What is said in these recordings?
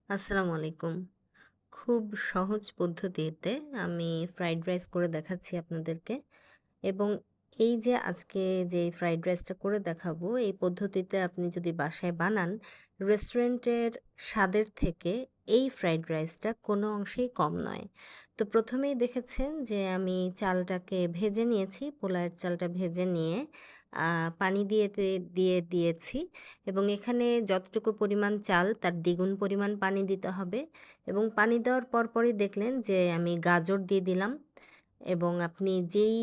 আসসালামু আলাইকুম। খুব সহজ পদ্ধতিতে আমি ফ্রাইড রাইস করে দেখাচ্ছি আপনাদেরকে এবং এই যে আজকে যে ফ্রাইড রাইসটা করে দেখাবো, এই পদ্ধতিতে আপনি যদি বাসায় বানান, রেস্টুরেন্টের স্বাদের থেকে এই ফ্রাইড রাইসটা কোনো অংশেই কম নয়। তো ১ম এই দেখেছেন যে আমি চালটাকে ভেজে নিয়েছি, পোলাওয়ের চালটা ভেজে নিয়ে পানি দিয়ে দিয়েছি এবং এখানে যতটুকু পরিমাণ চাল তার দ্বিগুণ পরিমাণ পানি দিতে হবে এবং পানি দেওয়ার পরপরই দেখলেন যে আমি গাজর দিয়ে দিলাম এবং আপনি যেই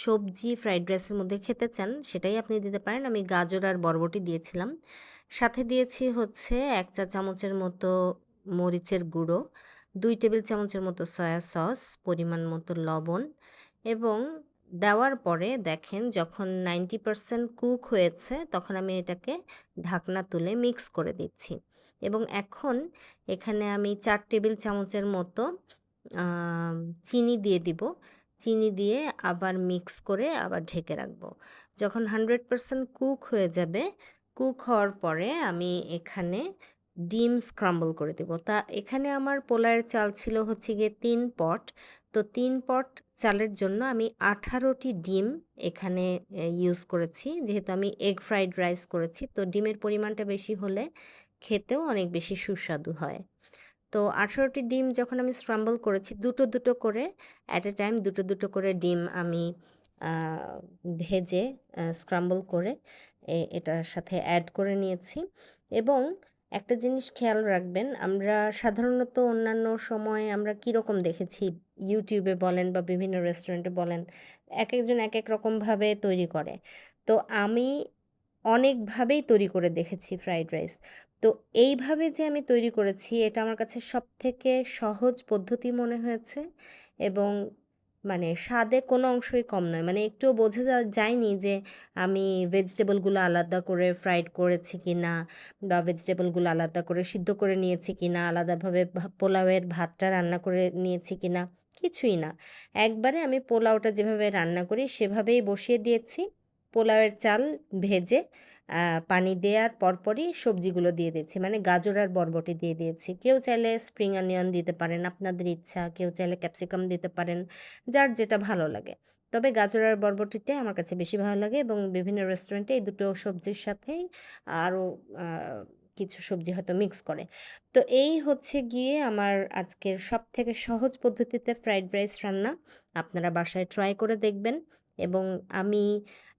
সবজি ফ্রাইড রাইসের মধ্যে খেতে চান সেটাই আপনি দিতে পারেন। আমি গাজর আর বরবটি দিয়েছিলাম। সাথে দিয়েছি হচ্ছে ১ চা চামচের মতো মরিচের গুঁড়ো, ২ টেবিল চামচের মতো সয়া সস, পরিমাণ মতো লবণ এবং দেওয়ার পরে দেখেন যখন 90% কুক হয়েছে তখন আমি এটাকে ঢাকনা তুলে মিক্স করে দিচ্ছি এবং এখন এখানে আমি ৪ টেবিল চামচের মতো চিনি দিয়ে দিব। চিনি দিয়ে আবার মিক্স করে আবার ঢেকে রাখবো। যখন 100% কুক হয়ে যাবে, কুক হওয়ার পরে আমি এখানে ডিম স্ক্রাম্বল করে দেব। তা এখানে আমার পোলাওয়ের চাল ছিল হচ্ছে গিয়ে ৩ পট। তো ৩ পট চালের জন্য আমি ১৮টি ডিম এখানে ইউজ করেছি। যেহেতু আমি এগ ফ্রাইড রাইস করেছি, তো ডিমের পরিমাণটা বেশি হলে খেতেও অনেক বেশি সুস্বাদু হয়। তো ১৮টি ডিম যখন আমি স্ক্রাম্বল করেছি, দুটো করে অ্যাট এ টাইম দুটো করে ডিম আমি আ ভেজে স্ক্রাম্বল করে এটার সাথে অ্যাড করে নিয়েছি এবং একটা জিনিস খেয়াল রাখবেন, আমরা সাধারণত অন্যান্য সময়ে আমরা কীরকম দেখেছি YouTube এ বলেন বা বিভিন্ন রেস্টুরেন্টে বলেন, একেকজন একেক রকমভাবে তৈরি করে। তো আমি অনেকভাবেই তৈরি করে দেখেছি ফ্রাইড রাইস। তো এইভাবে যে আমি তৈরি করেছি এটা আমার কাছে সবথেকে সহজ পদ্ধতি মনে হয়েছে এবং মানে স্বাদে কোনো অংশই কম নয়। মানে একটুও বোঝা যায়নি যে আমি ভেজিটেবলগুলো আলাদা করে ফ্রাইড করেছি কিনা বা ভেজিটেবলগুলো আলাদা করে সিদ্ধ করে নিয়েছি কিনা, আলাদাভাবে পোলাওয়ের ভাতটা রান্না করে নিয়েছি কিনা, কিছুই না। একবারে আমি পোলাওটা যেভাবে রান্না করি সেভাবেই বসিয়ে দিয়েছি। পোলাওয়ের চাল ভেজে পানি দেওয়ার পরপরই সবজিগুলো দিয়ে দিয়েছি। মানে গাজর আর বরবটি দিয়ে দিয়েছি। কেউ চাইলে স্প্রিং অনিয়ন দিতে পারেন, আপনাদের ইচ্ছা। কেউ চাইলে ক্যাপসিকাম দিতে পারেন, যার যেটা ভালো লাগে। তবে গাজর আর বরবটিটাই আমার কাছে বেশি ভালো লাগে এবং বিভিন্ন রেস্টুরেন্টে এই দুটো সবজির সাথেই আরও আ কিছু সবজি হয়তো মিক্স করে। তো এই হচ্ছে গিয়ে আমার আজকের সবথেকে সহজ পদ্ধতিতে ফ্রাইড রাইস রান্না। আপনারা বাসায় ট্রাই করে দেখবেন এবং আমি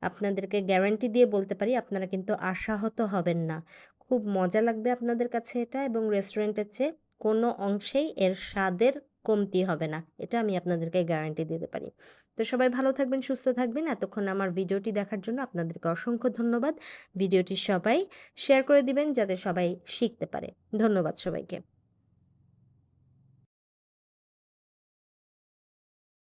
আপনাদেরকে গ্যারান্টি দিয়ে বলতে পারি আপনারা কিন্তু আশাহত হবেন না। খুব মজা লাগবে আপনাদের কাছে এটা এবং রেস্টুরেন্টের চেয়ে কোনো অংশেই এর স্বাদের কমতি হবে না। এটা আমি আপনাদেরকে গ্যারান্টি দিতে পারি। তো সবাই ভালো থাকবেন, সুস্থ থাকবেন। এতক্ষণ আমার ভিডিওটি দেখার জন্য আপনাদেরকে অসংখ্য ধন্যবাদ। ভিডিওটি সবাই শেয়ার করে দিবেন যাতে সবাই শিখতে পারে। ধন্যবাদ সবাইকে।